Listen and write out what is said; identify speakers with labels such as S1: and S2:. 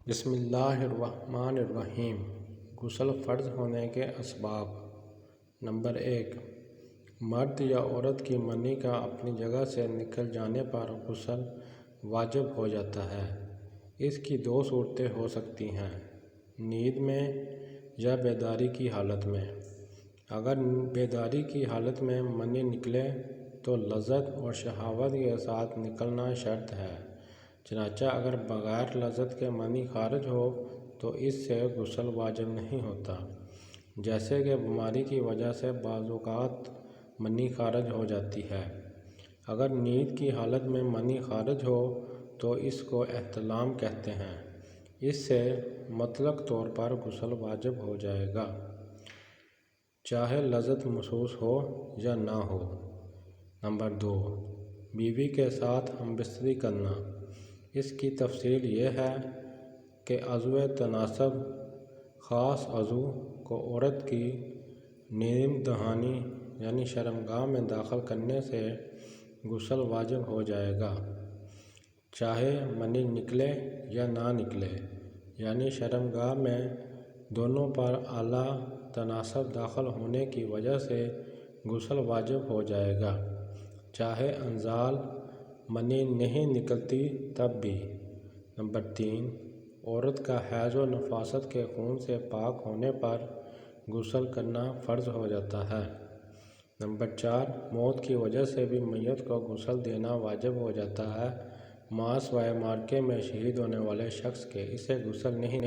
S1: بسم اللہ الرحمن الرحیم۔ غسل فرض ہونے کے اسباب۔ نمبر 1، مرد یا عورت کی منی کا اپنی جگہ سے نکل جانے پر غسل واجب ہو جاتا ہے۔ اس کی دو صورتیں ہو سکتی ہیں، نیند میں یا بیداری کی حالت میں۔ اگر بیداری کی حالت میں منی نکلے تو لذت اور شہوت کے ساتھ نکلنا شرط ہے، چنانچہ اگر بغیر لذت کے منی خارج ہو تو اس سے غسل واجب نہیں ہوتا، جیسے کہ بیماری کی وجہ سے بعض اوقات منی خارج ہو جاتی ہے۔ اگر نیند کی حالت میں منی خارج ہو تو اس کو احتلام کہتے ہیں، اس سے مطلق طور پر غسل واجب ہو جائے گا، چاہے لذت محسوس ہو یا نہ ہو۔ نمبر 2، بیوی کے ساتھ ہم بستری کرنا۔ اس کی تفصیل یہ ہے کہ عضو تناسب خاص عضو کو عورت کی نیم دہانی یعنی شرمگاہ میں داخل کرنے سے غسل واجب ہو جائے گا، چاہے منی نکلے یا نہ نکلے، یعنی شرمگاہ میں دونوں پر اعلیٰ تناسب داخل ہونے کی وجہ سے غسل واجب ہو جائے گا، چاہے انزال منی نہیں نکلتی تب بھی۔ نمبر 3، عورت کا حیض و نفاست کے خون سے پاک ہونے پر غسل کرنا فرض ہو جاتا ہے۔ نمبر 4، موت کی وجہ سے بھی میت کو غسل دینا واجب ہو جاتا ہے، ماسوائے معرکے میں شہید ہونے والے شخص کے، اسے غسل نہیں